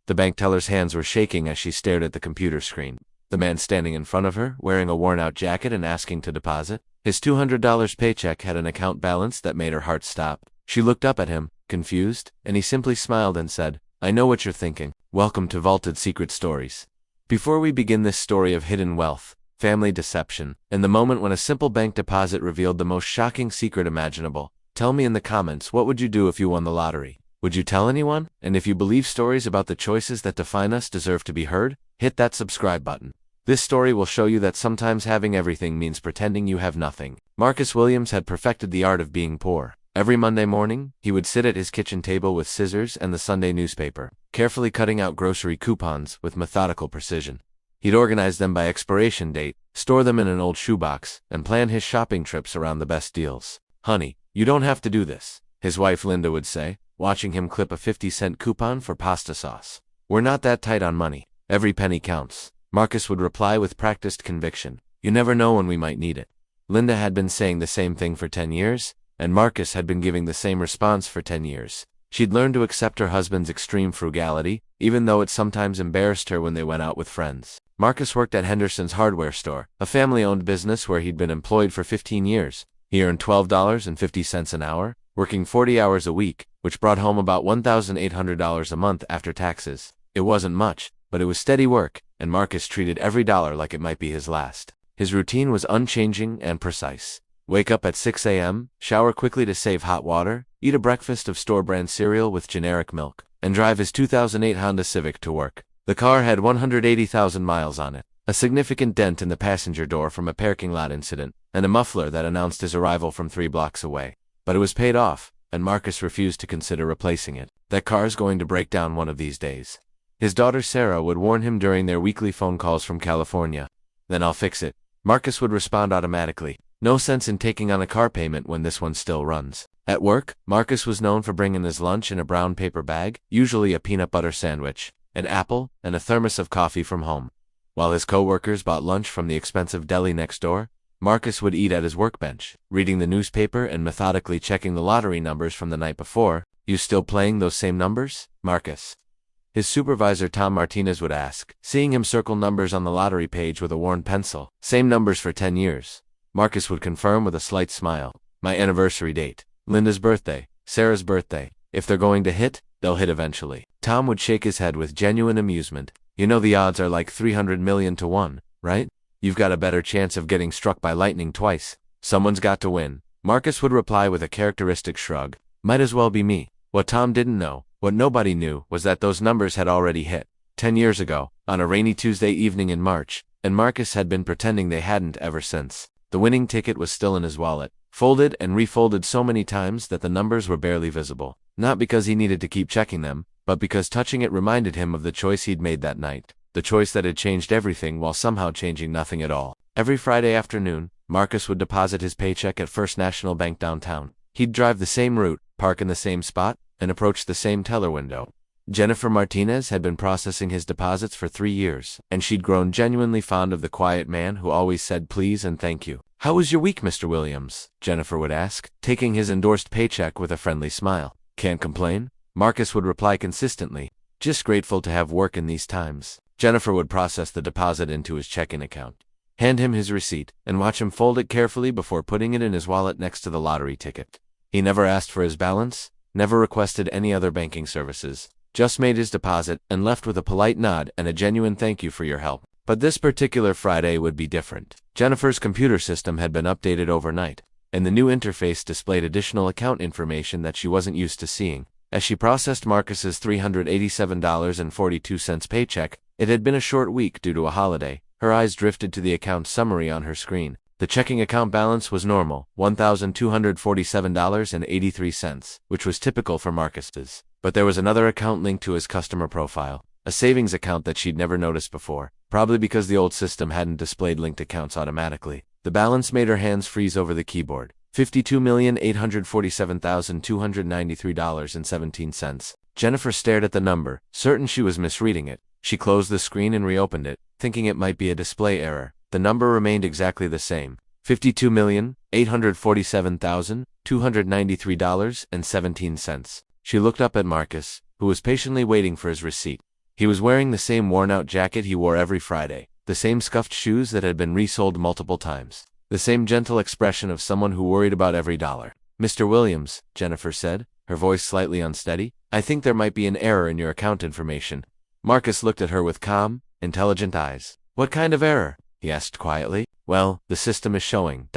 The bank teller's hands were shaking as she stared at the computer screen. The man standing in front of her, wearing a worn-out jacket and asking to deposit. His $200 paycheck had an account balance that made her heart stop. She looked up at him, confused, and he simply smiled and said, "I know what you're thinking. Welcome to Vaulted Secret Stories." Before we begin this story of hidden wealth, family deception, and the moment when a simple bank deposit revealed the most shocking secret imaginable, tell me in the comments, what would you do if you won the lottery? Would you tell anyone? And if you believe stories about the choices that define us deserve to be heard, hit that subscribe button. This story will show you that sometimes having everything means pretending you have nothing. Marcus Williams had perfected the art of being poor. Every Monday morning, he would sit at his kitchen table with scissors and the Sunday newspaper, carefully cutting out grocery coupons with methodical precision. He'd organize them by expiration date, store them in an old shoebox, and plan his shopping trips around the best deals. "Honey, you don't have to do this," his wife Linda would say, watching him clip a 50-cent coupon for pasta sauce. "We're not that tight on money. Every penny counts," Marcus would reply with practiced conviction. "You never know when we might need it." Linda had been saying the same thing for 10 years, and Marcus had been giving the same response for 10 years. She'd learned to accept her husband's extreme frugality, even though it sometimes embarrassed her when they went out with friends. Marcus worked at Henderson's hardware store, a family-owned business where he'd been employed for 15 years. He earned $12.50 an hour, working 40 hours a week, which brought home about $1,800 a month after taxes. It wasn't much, but it was steady work, and Marcus treated every dollar like it might be his last. His routine was unchanging and precise. Wake up at 6 a.m., shower quickly to save hot water, eat a breakfast of store-brand cereal with generic milk, and drive his 2008 Honda Civic to work. The car had 180,000 miles on it, a significant dent in the passenger door from a parking lot incident, and a muffler that announced his arrival from 3 blocks away. But it was paid off, and Marcus refused to consider replacing it. That car's going to break down one of these days. His daughter Sarah would warn him during their weekly phone calls from California. "Then I'll fix it." Marcus would respond automatically. "No sense in taking on a car payment when this one still runs." At work, Marcus was known for bringing his lunch in a brown paper bag, usually a peanut butter sandwich, an apple, and a thermos of coffee from home. While his co-workers bought lunch from the expensive deli next door, Marcus would eat at his workbench, reading the newspaper and methodically checking the lottery numbers from the night before. "You still playing those same numbers, Marcus?" His supervisor Tom Martinez would ask, seeing him circle numbers on the lottery page with a worn pencil. "Same numbers for 10 years. Marcus would confirm with a slight smile. "My anniversary date, Linda's birthday, Sarah's birthday. If they're going to hit, they'll hit eventually." Tom would shake his head with genuine amusement. "You know the odds are like 300 million to 1, right? You've got a better chance of getting struck by lightning twice. Someone's got to win." Marcus would reply with a characteristic shrug. "Might as well be me." What Tom didn't know, what nobody knew, was that those numbers had already hit 10 years ago, on a rainy Tuesday evening in March, and Marcus had been pretending they hadn't ever since. The winning ticket was still in his wallet, folded and refolded so many times that the numbers were barely visible. Not because he needed to keep checking them, but because touching it reminded him of the choice he'd made that night. The choice that had changed everything while somehow changing nothing at all. Every Friday afternoon, Marcus would deposit his paycheck at First National Bank downtown. He'd drive the same route, park in the same spot, and approach the same teller window. Jennifer Martinez had been processing his deposits for 3 years, and she'd grown genuinely fond of the quiet man who always said please and thank you. "How was your week, Mr. Williams?" Jennifer would ask, taking his endorsed paycheck with a friendly smile. "Can't complain," Marcus would reply consistently. "Just grateful to have work in these times." Jennifer would process the deposit into his checking account, hand him his receipt, and watch him fold it carefully before putting it in his wallet next to the lottery ticket. He never asked for his balance, never requested any other banking services, just made his deposit and left with a polite nod and a genuine thank you for your help. But this particular Friday would be different. Jennifer's computer system had been updated overnight, and the new interface displayed additional account information that she wasn't used to seeing. As she processed Marcus's $387.42 paycheck, it had been a short week due to a holiday. Her eyes drifted to the account summary on her screen. The checking account balance was normal, $1,247.83, which was typical for Marcus's. But there was another account linked to his customer profile, a savings account that she'd never noticed before, probably because the old system hadn't displayed linked accounts automatically. The balance made her hands freeze over the keyboard. $52,847,293.17. Jennifer stared at the number, certain she was misreading it. She closed the screen and reopened it, thinking it might be a display error. The number remained exactly the same, $52,847,293.17. She looked up at Marcus, who was patiently waiting for his receipt. He was wearing the same worn-out jacket he wore every Friday, the same scuffed shoes that had been resoled multiple times, the same gentle expression of someone who worried about every dollar. "Mr. Williams," Jennifer said, her voice slightly unsteady, "I think there might be an error in your account information." Marcus looked at her with calm, intelligent eyes. "What kind of error?" he asked quietly. "Well, the system is showing ...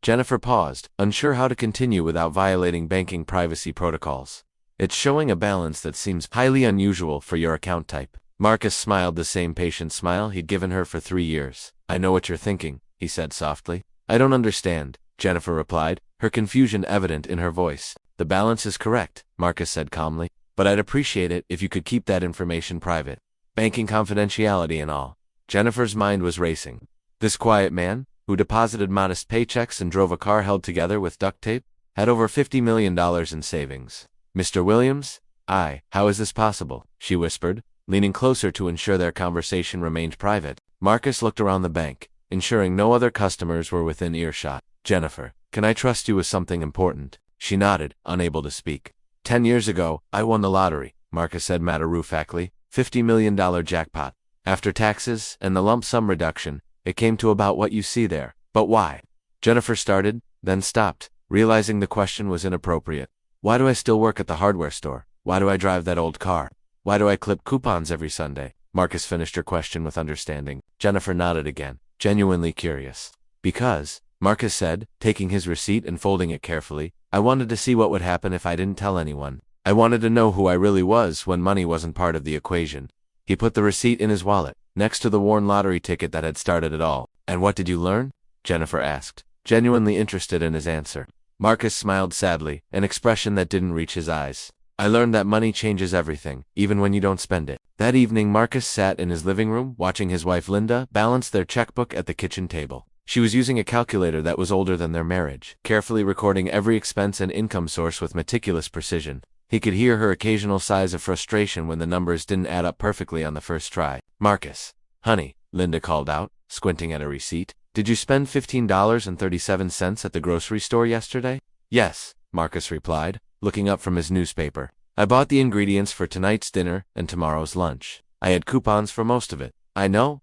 Jennifer paused, unsure how to continue without violating banking privacy protocols. "It's showing a balance that seems highly unusual for your account type." Marcus smiled the same patient smile he'd given her for 3 years. "I know what you're thinking," he said softly. "I don't understand," Jennifer replied, her confusion evident in her voice. "The balance is correct," Marcus said calmly, "but I'd appreciate it if you could keep that information private. Banking confidentiality and all." Jennifer's mind was racing. This quiet man, who deposited modest paychecks and drove a car held together with duct tape, had over $50 million in savings. "Mr. Williams? How is this possible?" she whispered, leaning closer to ensure their conversation remained private. Marcus looked around the bank, ensuring no other customers were within earshot. "Jennifer, can I trust you with something important?" She nodded, unable to speak. 10 years ago, I won the lottery," Marcus said matter-of-factly. $50 million jackpot. After taxes and the lump sum reduction, it came to about what you see there. But why?" Jennifer started, then stopped, realizing the question was inappropriate. "Why do I still work at the hardware store? Why do I drive that old car? Why do I clip coupons every Sunday?" Marcus finished her question with understanding. Jennifer nodded again, genuinely curious. "Because," Marcus said, taking his receipt and folding it carefully, "I wanted to see what would happen if I didn't tell anyone. I wanted to know who I really was when money wasn't part of the equation." He put the receipt in his wallet, next to the worn lottery ticket that had started it all. "And what did you learn?" Jennifer asked, genuinely interested in his answer. Marcus smiled sadly, an expression that didn't reach his eyes. "I learned that money changes everything, even when you don't spend it." That evening Marcus sat in his living room watching his wife Linda balance their checkbook at the kitchen table. She was using a calculator that was older than their marriage, carefully recording every expense and income source with meticulous precision. He could hear her occasional sighs of frustration when the numbers didn't add up perfectly on the first try. "Marcus, honey," Linda called out, squinting at a receipt, "did you spend $15.37 at the grocery store yesterday?" "Yes," Marcus replied, looking up from his newspaper. "I bought the ingredients for tonight's dinner and tomorrow's lunch. I had coupons for most of it." I know,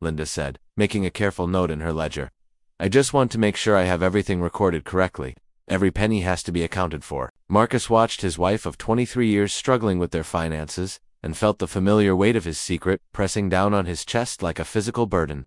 Linda said, making a careful note in her ledger. "I just want to make sure I have everything recorded correctly. Every penny has to be accounted for." Marcus watched his wife of 23 years struggling with their finances, and felt the familiar weight of his secret pressing down on his chest like a physical burden.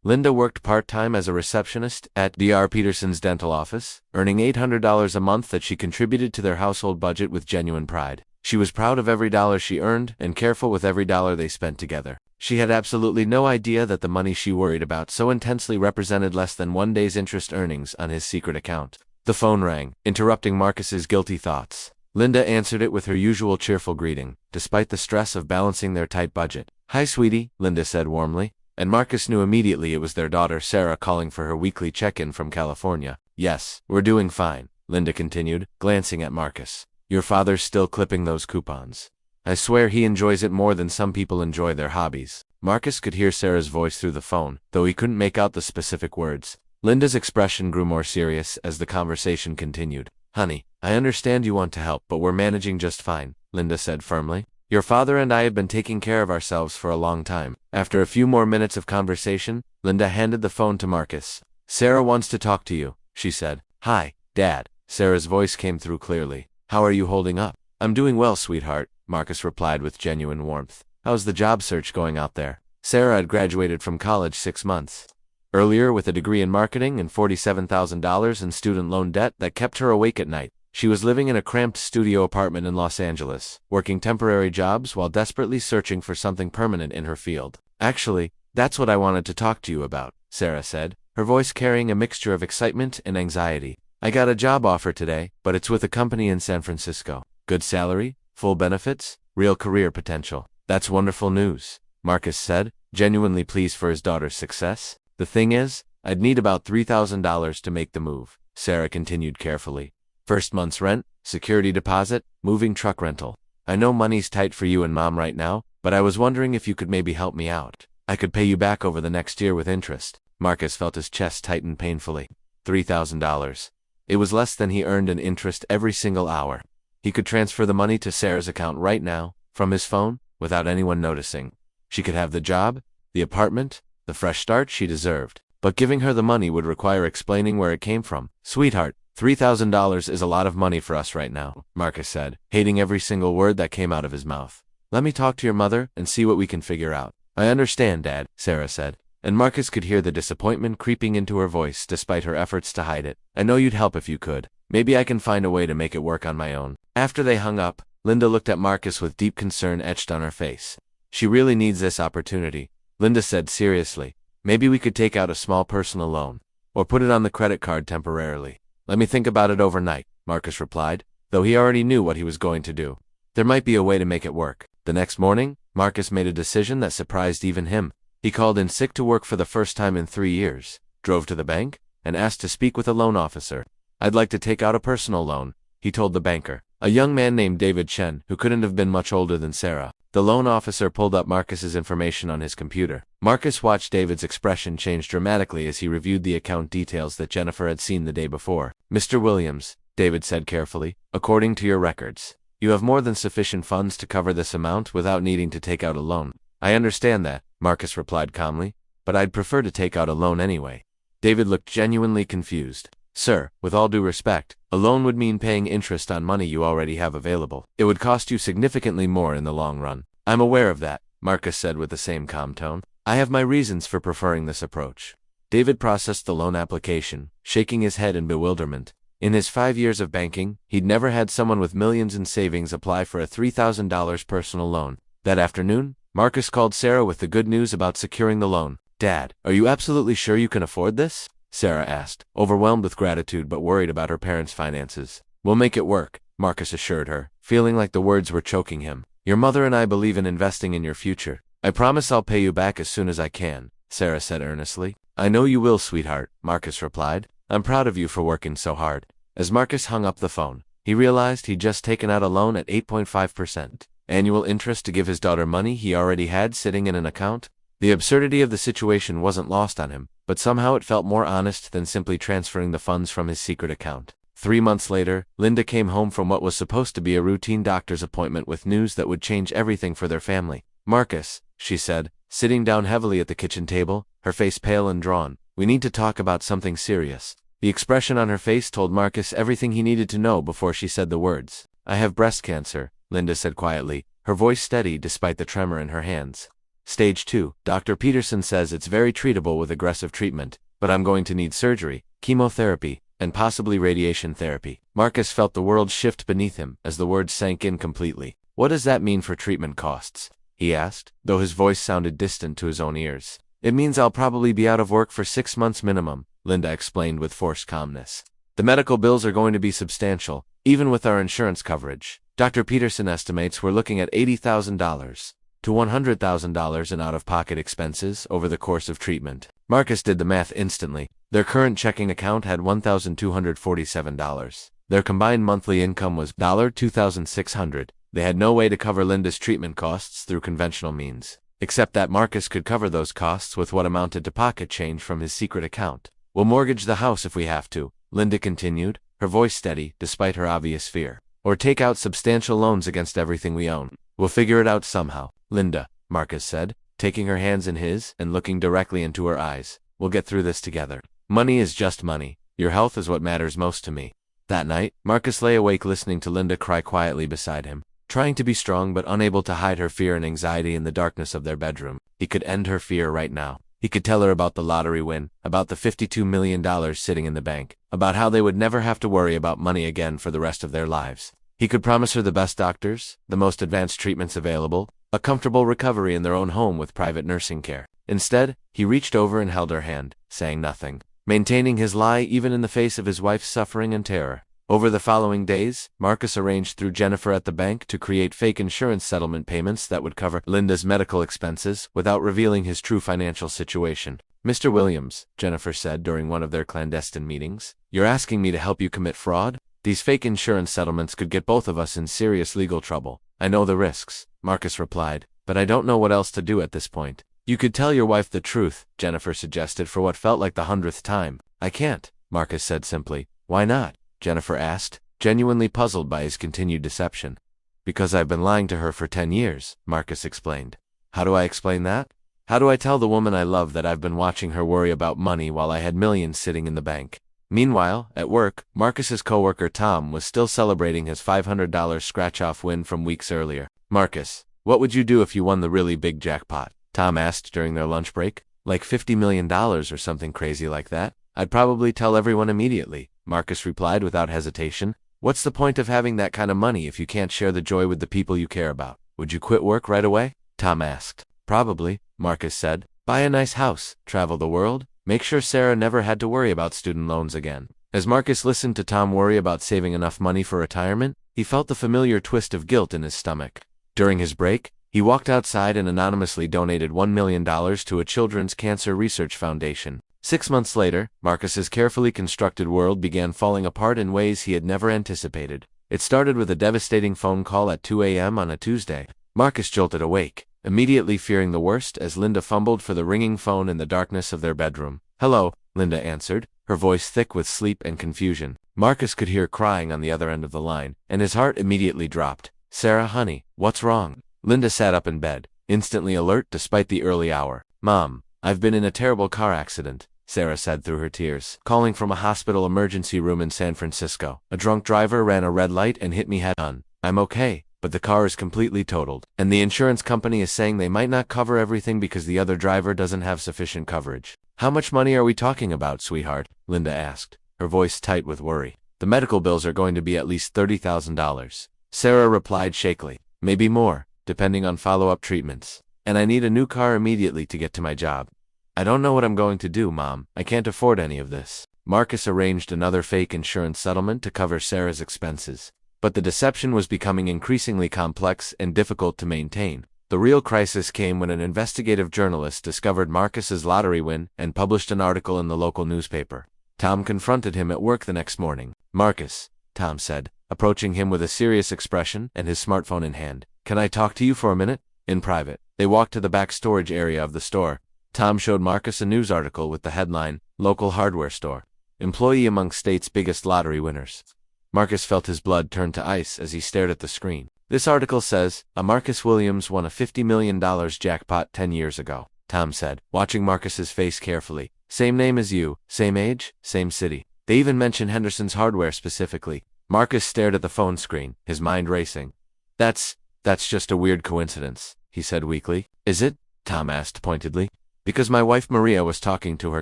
Linda worked part-time as a receptionist at Dr. Peterson's dental office, earning $800 a month that she contributed to their household budget with genuine pride. She was proud of every dollar she earned and careful with every dollar they spent together. She had absolutely no idea that the money she worried about so intensely represented less than one day's interest earnings on his secret account. The phone rang, interrupting Marcus's guilty thoughts. Linda answered it with her usual cheerful greeting, despite the stress of balancing their tight budget. "Hi, sweetie," Linda said warmly, and Marcus knew immediately it was their daughter Sarah calling for her weekly check-in from California. "Yes, we're doing fine," Linda continued, glancing at Marcus. "Your father's still clipping those coupons. I swear he enjoys it more than some people enjoy their hobbies." Marcus could hear Sarah's voice through the phone, though he couldn't make out the specific words. Linda's expression grew more serious as the conversation continued. "Honey, I understand you want to help, but we're managing just fine," Linda said firmly. "Your father and I have been taking care of ourselves for a long time." After a few more minutes of conversation, Linda handed the phone to Marcus. "Sarah wants to talk to you," she said. "Hi, Dad." Sarah's voice came through clearly. "How are you holding up?" "I'm doing well, sweetheart," Marcus replied with genuine warmth. "How's the job search going out there?" Sarah had graduated from college 6 months earlier with a degree in marketing and $47,000 in student loan debt that kept her awake at night. She was living in a cramped studio apartment in Los Angeles, working temporary jobs while desperately searching for something permanent in her field. "Actually, that's what I wanted to talk to you about," Sarah said, her voice carrying a mixture of excitement and anxiety. "I got a job offer today, but it's with a company in San Francisco. Good salary, full benefits, real career potential." "That's wonderful news," Marcus said, genuinely pleased for his daughter's success. "The thing is, I'd need about $3,000 to make the move," Sarah continued carefully. "First month's rent, security deposit, moving truck rental. I know money's tight for you and Mom right now, but I was wondering if you could maybe help me out. I could pay you back over the next year with interest." Marcus felt his chest tighten painfully. $3,000. It was less than he earned in interest every single hour. He could transfer the money to Sarah's account right now, from his phone, without anyone noticing. She could have the job, the apartment, the fresh start she deserved. But giving her the money would require explaining where it came from. "Sweetheart, $3,000 is a lot of money for us right now," Marcus said, hating every single word that came out of his mouth. "Let me talk to your mother and see what we can figure out." "I understand, Dad," Sarah said, and Marcus could hear the disappointment creeping into her voice despite her efforts to hide it. "I know you'd help if you could. Maybe I can find a way to make it work on my own." After they hung up, Linda looked at Marcus with deep concern etched on her face. "She really needs this opportunity," Linda said seriously. "Maybe we could take out a small personal loan, or put it on the credit card temporarily." "Let me think about it overnight," Marcus replied, though he already knew what he was going to do. There might be a way to make it work. The next morning, Marcus made a decision that surprised even him. He called in sick to work for the first time in 3 years, drove to the bank, and asked to speak with a loan officer. "I'd like to take out a personal loan," he told the banker, a young man named David Chen, who couldn't have been much older than Sarah. The loan officer pulled up Marcus's information on his computer. Marcus watched David's expression change dramatically as he reviewed the account details that Jennifer had seen the day before. "Mr. Williams," David said carefully, "according to your records, you have more than sufficient funds to cover this amount without needing to take out a loan." "I understand that," Marcus replied calmly, "but I'd prefer to take out a loan anyway." David looked genuinely confused. "Sir, with all due respect, a loan would mean paying interest on money you already have available. It would cost you significantly more in the long run." "I'm aware of that," Marcus said with the same calm tone. "I have my reasons for preferring this approach." David processed the loan application, shaking his head in bewilderment. In his 5 years of banking, he'd never had someone with millions in savings apply for a $3,000 personal loan. That afternoon, Marcus called Sarah with the good news about securing the loan. "Dad, are you absolutely sure you can afford this?" Sarah asked, overwhelmed with gratitude but worried about her parents' finances. "We'll make it work," Marcus assured her, feeling like the words were choking him. "Your mother and I believe in investing in your future. I promise I'll pay you back as soon as I can," Sarah said earnestly. "I know you will, sweetheart," Marcus replied. "I'm proud of you for working so hard." As Marcus hung up the phone, he realized he'd just taken out a loan at 8.5% annual interest to give his daughter money he already had sitting in an account. The absurdity of the situation wasn't lost on him, but somehow it felt more honest than simply transferring the funds from his secret account. 3 months later, Linda came home from what was supposed to be a routine doctor's appointment with news that would change everything for their family. "Marcus," she said, sitting down heavily at the kitchen table, her face pale and drawn, "we need to talk about something serious." The expression on her face told Marcus everything he needed to know before she said the words. "I have breast cancer," Linda said quietly, her voice steady despite the tremor in her hands. "Stage 2. Dr. Peterson says it's very treatable with aggressive treatment, but I'm going to need surgery, chemotherapy, and possibly radiation therapy." Marcus felt the world shift beneath him as the words sank in completely. "What does that mean for treatment costs?" he asked, though his voice sounded distant to his own ears. "It means I'll probably be out of work for 6 months minimum," Linda explained with forced calmness. "The medical bills are going to be substantial, even with our insurance coverage. Dr. Peterson estimates we're looking at $80,000 to $100,000 in out-of-pocket expenses over the course of treatment." Marcus did the math instantly. Their current checking account had $1,247. Their combined monthly income was $2,600. They had no way to cover Linda's treatment costs through conventional means, except that Marcus could cover those costs with what amounted to pocket change from his secret account. "We'll mortgage the house if we have to," Linda continued, her voice steady despite her obvious fear. "Or take out substantial loans against everything we own. We'll figure it out somehow." "Linda," Marcus said, taking her hands in his and looking directly into her eyes, "we'll get through this together. Money is just money. Your health is what matters most to me." That night, Marcus lay awake listening to Linda cry quietly beside him, trying to be strong but unable to hide her fear and anxiety in the darkness of their bedroom. He could end her fear right now. He could tell her about the lottery win, about the $52 million sitting in the bank, about how they would never have to worry about money again for the rest of their lives. He could promise her the best doctors, the most advanced treatments available, a comfortable recovery in their own home with private nursing care. Instead, he reached over and held her hand, saying nothing, maintaining his lie even in the face of his wife's suffering and terror. Over the following days, Marcus arranged through Jennifer at the bank to create fake insurance settlement payments that would cover Linda's medical expenses without revealing his true financial situation. "Mr. Williams," Jennifer said during one of their clandestine meetings, "you're asking me to help you commit fraud? These fake insurance settlements could get both of us in serious legal trouble." "I know the risks," Marcus replied, "but I don't know what else to do at this point." "You could tell your wife the truth," Jennifer suggested for what felt like the 100th time. "I can't," Marcus said simply. "Why not?" Jennifer asked, genuinely puzzled by his continued deception. Because I've been lying to her for 10 years, Marcus explained. How do I explain that? How do I tell the woman I love that I've been watching her worry about money while I had millions sitting in the bank? Meanwhile, at work, Marcus's coworker Tom was still celebrating his $500 scratch-off win from weeks earlier. Marcus, what would you do if you won the really big jackpot? Tom asked during their lunch break. Like $50 million or something crazy like that? I'd probably tell everyone immediately, Marcus replied without hesitation. What's the point of having that kind of money if you can't share the joy with the people you care about? Would you quit work right away? Tom asked. Probably, Marcus said. Buy a nice house, travel the world, make sure Sarah never had to worry about student loans again. As Marcus listened to Tom worry about saving enough money for retirement, he felt the familiar twist of guilt in his stomach. During his break, he walked outside and anonymously donated $1 million to a children's cancer research foundation. 6 months later, Marcus's carefully constructed world began falling apart in ways he had never anticipated. It started with a devastating phone call at 2 a.m. on a Tuesday. Marcus jolted awake, immediately fearing the worst as Linda fumbled for the ringing phone in the darkness of their bedroom. Hello, Linda answered, her voice thick with sleep and confusion. Marcus could hear crying on the other end of the line, and his heart immediately dropped. Sarah, honey, what's wrong? Linda sat up in bed, instantly alert despite the early hour. Mom, I've been in a terrible car accident, Sarah said through her tears. Calling from a hospital emergency room in San Francisco. A drunk driver ran a red light and hit me head on. I'm okay, but the car is completely totaled, and the insurance company is saying they might not cover everything because the other driver doesn't have sufficient coverage. How much money are we talking about, sweetheart? Linda asked, her voice tight with worry. The medical bills are going to be at least $30,000. Sarah replied shakily. Maybe more, depending on follow-up treatments. And I need a new car immediately to get to my job. I don't know what I'm going to do, Mom. I can't afford any of this. Marcus arranged another fake insurance settlement to cover Sarah's expenses. But the deception was becoming increasingly complex and difficult to maintain. The real crisis came when an investigative journalist discovered Marcus's lottery win and published an article in the local newspaper. Tom confronted him at work the next morning. Marcus, Tom said, approaching him with a serious expression and his smartphone in hand. Can I talk to you for a minute? In private. They walked to the back storage area of the store. Tom showed Marcus a news article with the headline, Local Hardware Store. Employee among state's biggest lottery winners. Marcus felt his blood turn to ice as he stared at the screen. This article says, a Marcus Williams won a $50 million jackpot 10 years ago, Tom said, watching Marcus's face carefully. Same name as you, same age, same city. They even mention Henderson's Hardware specifically. Marcus stared at the phone screen, his mind racing. That's just a weird coincidence, he said weakly. Is it? Tom asked pointedly. Because my wife Maria was talking to her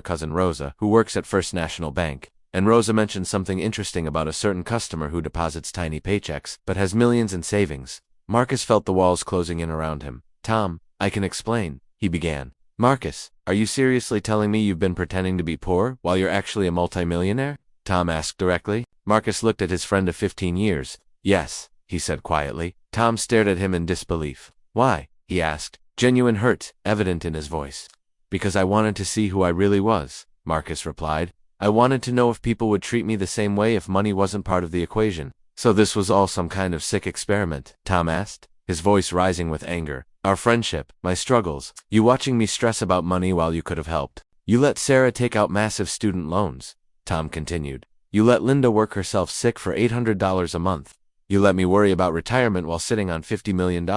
cousin Rosa, who works at First National Bank, and Rosa mentioned something interesting about a certain customer who deposits tiny paychecks, but has millions in savings. Marcus felt the walls closing in around him. Tom, I can explain, he began. Marcus, are you seriously telling me you've been pretending to be poor while you're actually a multimillionaire? Tom asked directly. Marcus looked at his friend of 15 years. Yes, he said quietly. Tom stared at him in disbelief. Why? He asked, genuine hurt evident in his voice. Because I wanted to see who I really was, Marcus replied. I wanted to know if people would treat me the same way if money wasn't part of the equation. So this was all some kind of sick experiment? Tom asked, his voice rising with anger. Our friendship, my struggles, you watching me stress about money while you could have helped. You let Sarah take out massive student loans, Tom continued. You let Linda work herself sick for $800 a month. You let me worry about retirement while sitting on $50 million.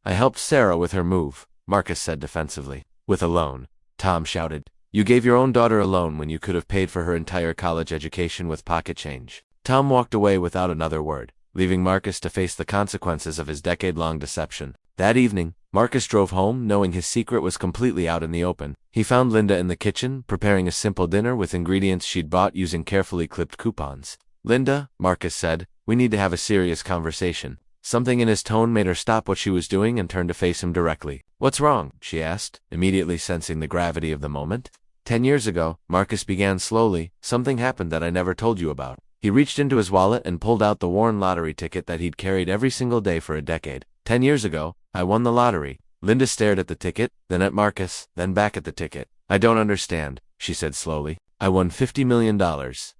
I helped Sarah with her move, Marcus said defensively. With a loan, Tom shouted. You gave your own daughter a loan when you could have paid for her entire college education with pocket change. Tom walked away without another word, leaving Marcus to face the consequences of his decade-long deception. That evening, Marcus drove home knowing his secret was completely out in the open. He found Linda in the kitchen, preparing a simple dinner with ingredients she'd bought using carefully clipped coupons. Linda, Marcus said, we need to have a serious conversation. Something in his tone made her stop what she was doing and turn to face him directly. What's wrong? She asked, immediately sensing the gravity of the moment. 10 years ago, Marcus began slowly, something happened that I never told you about. He reached into his wallet and pulled out the worn lottery ticket that he'd carried every single day for a decade. 10 years ago, I won the lottery. Linda stared at the ticket, then at Marcus, then back at the ticket. I don't understand, she said slowly. I won $50 million,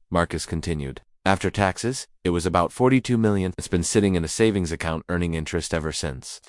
Marcus continued. After taxes, it was about $42 million. It's been sitting in a savings account earning interest ever since.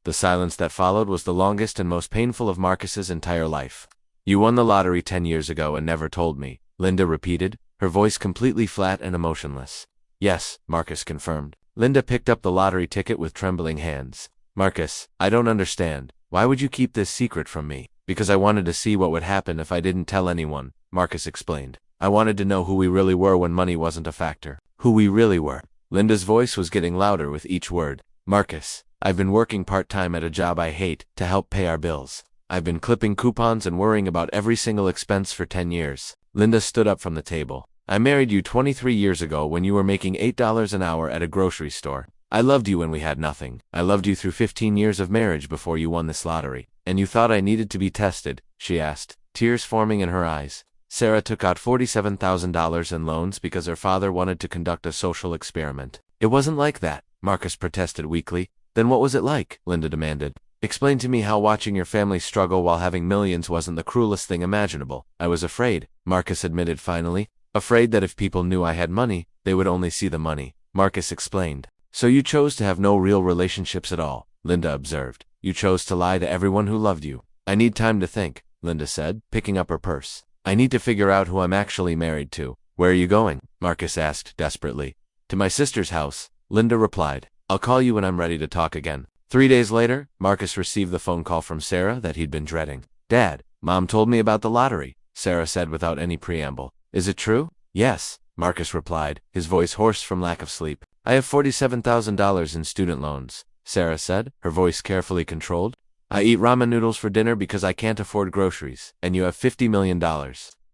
The silence that followed was the longest and most painful of Marcus's entire life. You won the lottery 10 years ago and never told me, Linda repeated, her voice completely flat and emotionless. Yes, Marcus confirmed. Linda picked up the lottery ticket with trembling hands. Marcus, I don't understand. Why would you keep this secret from me? Because I wanted to see what would happen if I didn't tell anyone, Marcus explained. I wanted to know who we really were when money wasn't a factor. Who we really were. Linda's voice was getting louder with each word. Marcus, I've been working part-time at a job I hate to help pay our bills. I've been clipping coupons and worrying about every single expense for 10 years. Linda stood up from the table. I married you 23 years ago when you were making $8 an hour at a grocery store. I loved you when we had nothing. I loved you through 15 years of marriage before you won this lottery. And you thought I needed to be tested, she asked, tears forming in her eyes. Sarah took out $47,000 in loans because her father wanted to conduct a social experiment. It wasn't like that, Marcus protested weakly. Then what was it like? Linda demanded. Explain to me how watching your family struggle while having millions wasn't the cruelest thing imaginable. I was afraid, Marcus admitted finally. Afraid that if people knew I had money, they would only see the money, Marcus explained. So you chose to have no real relationships at all, Linda observed. You chose to lie to everyone who loved you. I need time to think, Linda said, picking up her purse. I need to figure out who I'm actually married to. Where are you going? Marcus asked desperately. To my sister's house, Linda replied. I'll call you when I'm ready to talk again. 3 days later, Marcus received the phone call from Sarah that he'd been dreading. Dad, Mom told me about the lottery, Sarah said without any preamble. Is it true? Yes, Marcus replied, his voice hoarse from lack of sleep. I have $47,000 in student loans, Sarah said, her voice carefully controlled. I eat ramen noodles for dinner because I can't afford groceries, and you have $50 million.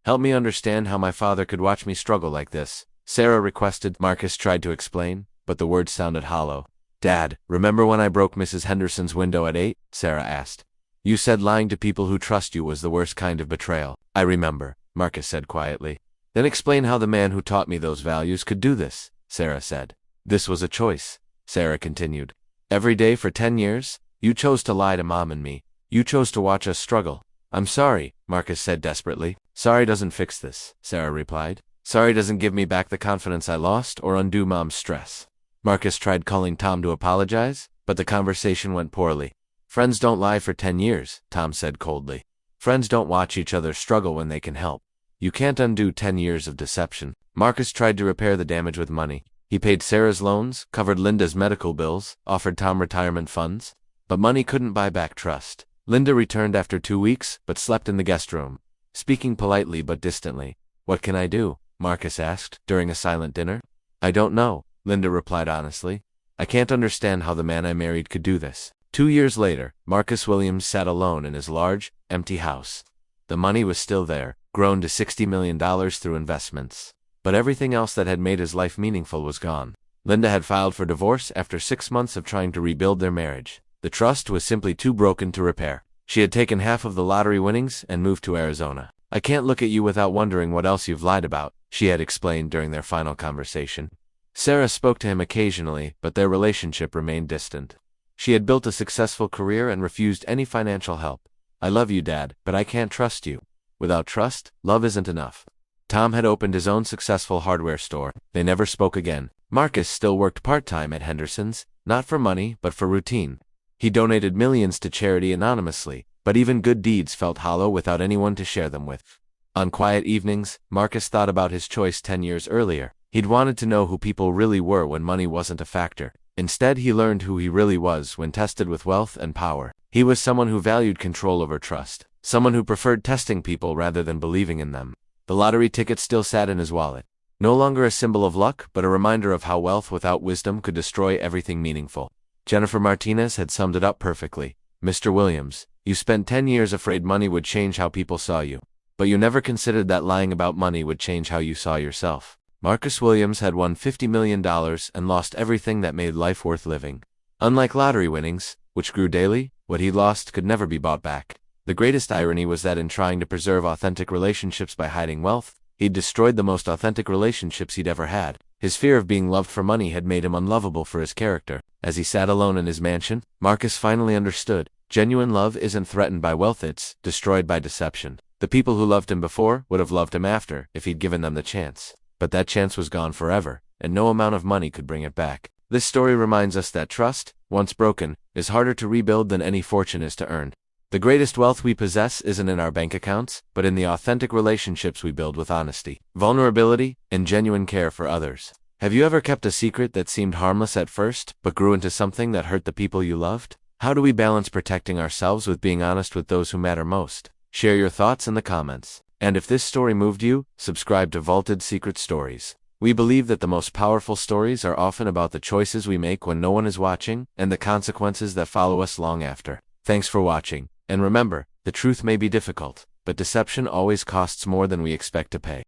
Help me understand how my father could watch me struggle like this, Sarah requested. Marcus tried to explain, but the words sounded hollow. Dad, remember when I broke Mrs. Henderson's window at 8? Sarah asked. You said lying to people who trust you was the worst kind of betrayal. I remember, Marcus said quietly. Then explain how the man who taught me those values could do this, Sarah said. This was a choice, Sarah continued. Every day for 10 years, you chose to lie to Mom and me. You chose to watch us struggle. I'm sorry, Marcus said desperately. Sorry doesn't fix this, Sarah replied. Sorry doesn't give me back the confidence I lost or undo Mom's stress. Marcus tried calling Tom to apologize, but the conversation went poorly. Friends don't lie for 10 years, Tom said coldly. Friends don't watch each other struggle when they can help. You can't undo 10 years of deception. Marcus tried to repair the damage with money. He paid Sarah's loans, covered Linda's medical bills, offered Tom retirement funds. But money couldn't buy back trust. Linda returned after 2 weeks, but slept in the guest room, speaking politely but distantly. What can I do? Marcus asked, during a silent dinner. I don't know, Linda replied honestly. I can't understand how the man I married could do this. 2 years later, Marcus Williams sat alone in his large, empty house. The money was still there, grown to $60 million through investments. But everything else that had made his life meaningful was gone. Linda had filed for divorce after 6 months of trying to rebuild their marriage. The trust was simply too broken to repair. She had taken half of the lottery winnings and moved to Arizona. I can't look at you without wondering what else you've lied about, she had explained during their final conversation. Sarah spoke to him occasionally, but their relationship remained distant. She had built a successful career and refused any financial help. I love you, Dad, but I can't trust you. Without trust, love isn't enough. Tom had opened his own successful hardware store. They never spoke again. Marcus still worked part-time at Henderson's, not for money, but for routine. He donated millions to charity anonymously, but even good deeds felt hollow without anyone to share them with. On quiet evenings, Marcus thought about his choice 10 years earlier. He'd wanted to know who people really were when money wasn't a factor. Instead, he learned who he really was when tested with wealth and power. He was someone who valued control over trust, someone who preferred testing people rather than believing in them. The lottery ticket still sat in his wallet, no longer a symbol of luck, but a reminder of how wealth without wisdom could destroy everything meaningful. Jennifer Martinez had summed it up perfectly. Mr. Williams, you spent 10 years afraid money would change how people saw you. But you never considered that lying about money would change how you saw yourself. Marcus Williams had won $50 million and lost everything that made life worth living. Unlike lottery winnings, which grew daily, what he lost could never be bought back. The greatest irony was that in trying to preserve authentic relationships by hiding wealth, he'd destroyed the most authentic relationships he'd ever had. His fear of being loved for money had made him unlovable for his character. As he sat alone in his mansion, Marcus finally understood. Genuine love isn't threatened by wealth, it's destroyed by deception. The people who loved him before would have loved him after if he'd given them the chance. But that chance was gone forever, and no amount of money could bring it back. This story reminds us that trust, once broken, is harder to rebuild than any fortune is to earn. The greatest wealth we possess isn't in our bank accounts, but in the authentic relationships we build with honesty, vulnerability, and genuine care for others. Have you ever kept a secret that seemed harmless at first, but grew into something that hurt the people you loved? How do we balance protecting ourselves with being honest with those who matter most? Share your thoughts in the comments. And if this story moved you, subscribe to Vaulted Secret Stories. We believe that the most powerful stories are often about the choices we make when no one is watching, and the consequences that follow us long after. Thanks for watching, and remember, the truth may be difficult, but deception always costs more than we expect to pay.